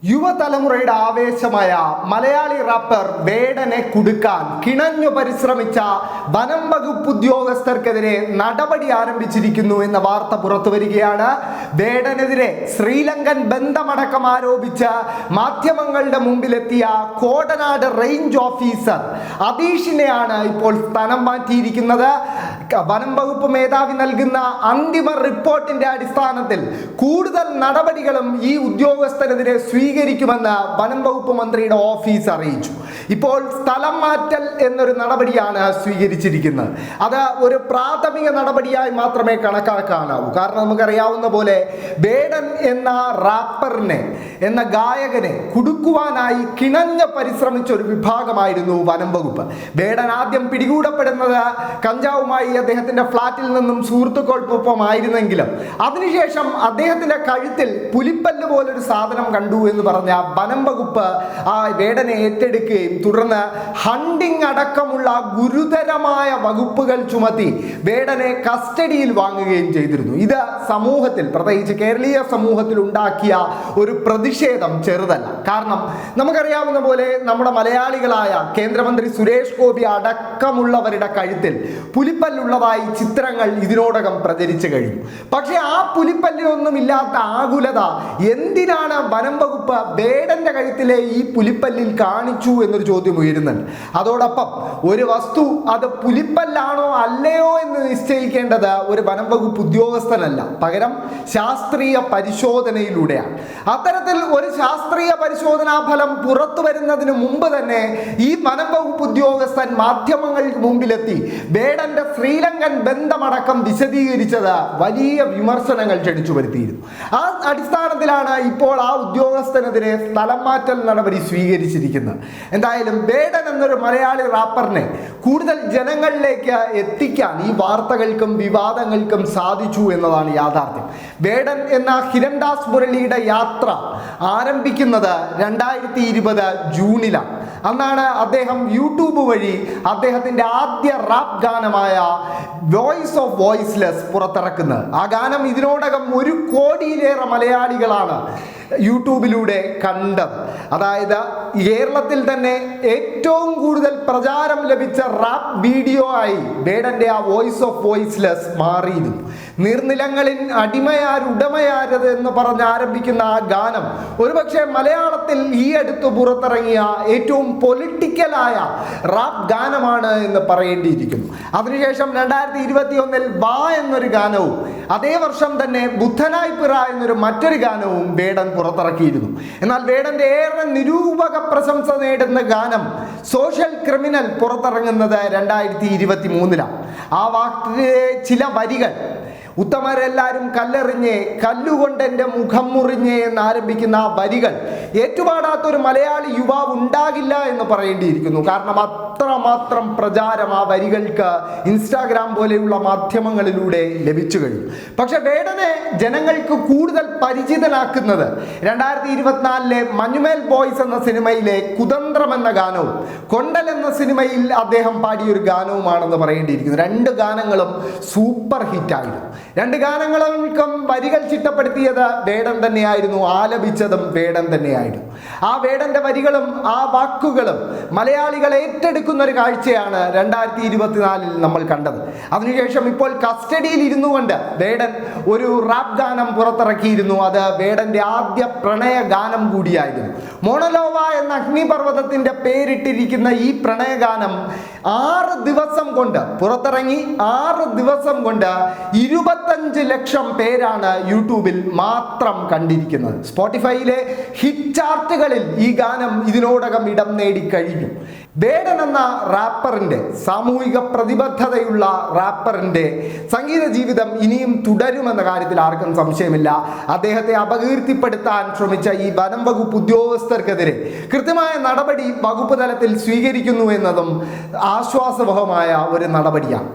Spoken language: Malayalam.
യുവതലമുറയുടെ ആവേശമായ മലയാളി റാപ്പർ വേടനെ കുടുക്കാൻ കിണഞ്ഞു പരിശ്രമിച്ച വനം വകുപ്പ് ഉദ്യോഗസ്ഥർക്കെതിരെ നടപടി ആരംഭിച്ചിരിക്കുന്നു എന്ന വാർത്ത പുറത്തു വരികയാണ്. വേടനെതിരെ ശ്രീലങ്കൻ ബന്ധമടക്കം ആരോപിച്ച് മാധ്യമങ്ങളുടെ മുമ്പിലെത്തിയ കോടനാട് റേഞ്ച് ഓഫീസർ അതീഷിനെയാണ് ഇപ്പോൾ സ്ഥലം മാറ്റിയിരിക്കുന്നത്. വനം വകുപ്പ് മേധാവി നൽകുന്ന അന്തിമ റിപ്പോർട്ടിന്റെ അടിസ്ഥാനത്തിൽ കൂടുതൽ നടപടികളും ഈ ഉദ്യോഗസ്ഥനെതിരെ സ്വീകരിക്കുമെന്ന് വനം വകുപ്പ് മന്ത്രിയുടെ ഓഫീസ് അറിയിച്ചു. ഇപ്പോൾ സ്ഥലം മാറ്റൽ എന്നൊരു നടപടിയാണ് സ്വീകരിച്ചിരിക്കുന്നത്. അത് ഒരു പ്രാഥമിക നടപടിയായി മാത്രമേ കണക്കാക്കാനാവൂ. കാരണം നമുക്കറിയാവുന്ന പോലെ വേടൻ എന്ന റാപ്പറിനെ എന്ന ഗായകനെ കുടുക്കുവാനായി കിണഞ്ഞ പരിശ്രമിച്ച ഒരു വിഭാഗമായിരുന്നു വനം വകുപ്പ്. വേടൻ ആദ്യം പിടികൂടപ്പെടുന്നത് കഞ്ചാവുമായി അദ്ദേഹത്തിന്റെ ഫ്ളാറ്റിൽ നിന്നും സുഹൃത്തുക്കൾക്കൊപ്പം ആയിരുന്നെങ്കിലും അതിനുശേഷം അദ്ദേഹത്തിന്റെ കഴുത്തിൽ പുലിപ്പല്ല് പോലൊരു സാധനം കണ്ടു എന്ന് പറഞ്ഞ വനം വകുപ്പ് ആ വേടനെ ഏറ്റെടുക്കുകയും തുടർന്ന് ഹണ്ടിങ് അടക്കമുള്ള ഗുരുതരമായ വകുപ്പുകൾ ചുമത്തി വേടനെ കസ്റ്റഡിയിൽ വാങ്ങുകയും ചെയ്തിരുന്നു. ഇത് സമൂഹത്തിൽ, പ്രത്യേകിച്ച് കേരളീയ സമൂഹത്തിൽ ഉണ്ടാക്കിയ ഒരു പ്രതിഷേധം ചെറുതല്ല. കാരണം നമുക്കറിയാവുന്ന പോലെ നമ്മുടെ മലയാളികളായ കേന്ദ്രമന്ത്രി സുരേഷ് ഗോപി അടക്കമുള്ളവരുടെ കഴുത്തിൽ പുലിപ്പല്ലുള്ളതായി ചിത്രങ്ങൾ ഇതിനോടകം പ്രചരിച്ചു കഴിഞ്ഞു. പക്ഷെ ആ പുലിപ്പല്ലിനൊന്നും ഇല്ലാത്ത ആകുലത എന്തിനാണ് വനം വകുപ്പ് വേടന്റെ കഴുത്തിലെ ഈ പുലിപ്പല്ലിൽ കാണിച്ചു എന്നൊരു ചോദ്യം ഉയരുന്നുണ്ട്. അതോടൊപ്പം ഒരു വസ്തു അത് പുലിപ്പല്ലാണോ അല്ലയോ എന്ന് നിശ്ചയിക്കേണ്ടത് ഒരു വനം വകുപ്പ് ഉദ്യോഗസ്ഥനല്ല, പകരം ശാസ്ത്രീയ പരിശോധനയിലൂടെയാണ്. അത്തരത്തിൽ ഒരു ശാസ്ത്രീയ പരിശോധനാ ഫലം പുറത്തു വരുന്നതിന് മുമ്പ് തന്നെ ഈ വനം വകുപ്പ് ഉദ്യോഗസ്ഥൻ മാധ്യമങ്ങൾക്ക് മുമ്പിലെത്തി വേടന്റെ ശ്രീലങ്കൻ ബന്ധമടക്കം വിശദീകരിച്ചത് വലിയ വിമർശനങ്ങൾ ക്ഷണിച്ചു വരുത്തിയിരുന്നു. ആ അടിസ്ഥാനത്തിലാണ് ഇപ്പോൾ ആ ഉദ്യോഗസ്ഥനെതിരെ സ്ഥലം മാറ്റൽ നടപടി സ്വീകരിച്ചിരിക്കുന്നത്. എന്തായാലും വേടൻ എന്നൊരു മലയാളി റാപ്പറിനെ കൂടുതൽ ജനങ്ങളിലേക്ക് എത്തിക്കാൻ ഈ വാർത്തകൾക്കും വിവാദങ്ങൾക്കും സാധിച്ചു എന്നതാണ് യാഥാർത്ഥ്യം. വേടൻ എന്ന ഹിരൺദാസ് മുരളിയുടെ യാത്ര ആരംഭിക്കുന്നത് 2020 ജൂണിലാണ്. അന്നാണ് അദ്ദേഹം യൂട്യൂബ് വഴി അദ്ദേഹത്തിൻ്റെ ആദ്യ റാപ്പ് ഗാനമായ വോയിസ് ഓഫ് വോയിസ്ലെസ് പുറത്തിറക്കുന്നത്. ആ ഗാനം ഇതിനോടകം 1 കോടിയിലേറെ മലയാളികളാണ് യൂട്യൂബിലൂടെ കണ്ടത്. അതായത് കേരളത്തിൽ തന്നെ ഏറ്റവും കൂടുതൽ പ്രചാരം ലഭിച്ച റാപ്പ് വീഡിയോ ആയി വേടന്റെ ആ വോയിസ് ഓഫ് വോയിസ്ലെസ് മാറിയിരുന്നു. നീർനിലങ്ങളിൽ അടിമയാരുടമയാരത് എന്ന് പറഞ്ഞ് ആരംഭിക്കുന്ന ആ ഗാനം ഒരുപക്ഷെ മലയാളത്തിൽ ഈ അടുത്ത് പുറത്തിറങ്ങിയ ഏറ്റവും പൊളിറ്റിക്കലായ റാപ്പ് ഗാനമാണ് എന്ന് പറയേണ്ടിയിരിക്കുന്നു. അതിനുശേഷം 2021 വാ എന്നൊരു ഗാനവും അതേ വർഷം തന്നെ ബുദ്ധനായി പിറ എന്നൊരു മറ്റൊരു ഗാനവും വേടൻ പുറത്തിറക്കിയിരുന്നു. എന്നാൽ വേടന്റെ ഏറെ നിരൂപക പ്രശംസ നേടുന്ന ഗാനം സോഷ്യൽ ക്രിമിനൽ പുറത്തിറങ്ങുന്നത് 2023 ആ വാക്കിലെ ചില വരികൾ ഉത്തമരെല്ലാരും കല്ലെറിഞ്ഞേ കല്ലുകൊണ്ട് എൻ്റെ മുഖം മുറിഞ്ഞേ എന്നാരംഭിക്കുന്ന ആ വരികൾ ഏറ്റുപാടാത്തൊരു മലയാളി യുവാവ് ഉണ്ടാകില്ല എന്ന് പറയേണ്ടിയിരിക്കുന്നു. കാരണം അത്രമാത്രം പ്രചാരം ആ വരികൾക്ക് ഇൻസ്റ്റാഗ്രാം പോലെയുള്ള മാധ്യമങ്ങളിലൂടെ ലഭിച്ചു കഴിഞ്ഞു. പക്ഷെ വേടനെ ജനങ്ങൾക്ക് കൂടുതൽ പരിചിതനാക്കുന്നത് 2024 മഞ്ഞുമേൽ ബോയ്സ് എന്ന സിനിമയിലെ കുതന്ത്രം എന്ന ഗാനവും കൊണ്ടൽ എന്ന സിനിമയിൽ അദ്ദേഹം പാടിയൊരു ഗാനവുമാണെന്ന് പറയേണ്ടിയിരിക്കുന്നു. 2 ഗാനങ്ങളും സൂപ്പർ ഹിറ്റായിരുന്നു. 2 ഗാനങ്ങൾക്കും വരികൾ ചിട്ടപ്പെടുത്തിയത് വേടൻ തന്നെയായിരുന്നു, ആലപിച്ചതും വേടൻ തന്നെയായിരുന്നു. ആ വേടന്റെ വരികളും ആ വാക്കുകളും മലയാളികൾ ഏറ്റെടുക്കുന്ന ഒരു കാഴ്ചയാണ് 2024 നമ്മൾ കണ്ടത്. അതിനുശേഷം ഇപ്പോൾ കസ്റ്റഡിയിൽ ഇരുന്നു കൊണ്ട് വേടൻ ഒരു റാപ്പ് ഗാനം പുറത്തിറക്കിയിരുന്നു. അത് വേടന്റെ ആദ്യ പ്രണയ ഗാനം കൂടിയായിരുന്നു. മോണലോവ എന്ന അഗ്നിപർവ്വതത്തിന്റെ പേരിട്ടിരിക്കുന്ന ഈ പ്രണയഗാനം 6 ദിവസം കൊണ്ട് പുറത്തിറങ്ങി. 6 ദിവസം കൊണ്ട് 25 ലക്ഷം പേരാണ് യൂട്യൂബിൽ മാത്രം കണ്ടിരിക്കുന്നത്. സ്പോട്ടിഫൈയിലെ ഹിറ്റ് ചാർട്ടുകളിൽ ഈ ഗാനം ഇതിനോടകം ഇടം നേടിക്കഴിഞ്ഞു. വേടൻ എന്ന റാപ്പറിന്റെ, സാമൂഹിക പ്രതിബദ്ധതയുള്ള റാപ്പറിന്റെ സംഗീത ജീവിതം ഇനിയും തുടരുമെന്ന കാര്യത്തിൽ ആർക്കും സംശയമില്ല. അദ്ദേഹത്തെ അപകീർത്തിപ്പെടുത്താൻ ശ്രമിച്ച ഈ വനം വകുപ്പ് ഉദ്യോഗസ്ഥർക്കെതിരെ കൃത്യമായ നടപടി വകുപ്പ് തലത്തിൽ സ്വീകരിക്കുന്നു എന്നതും ആശ്വാസവഹമായ ഒരു നടപടിയാണ്.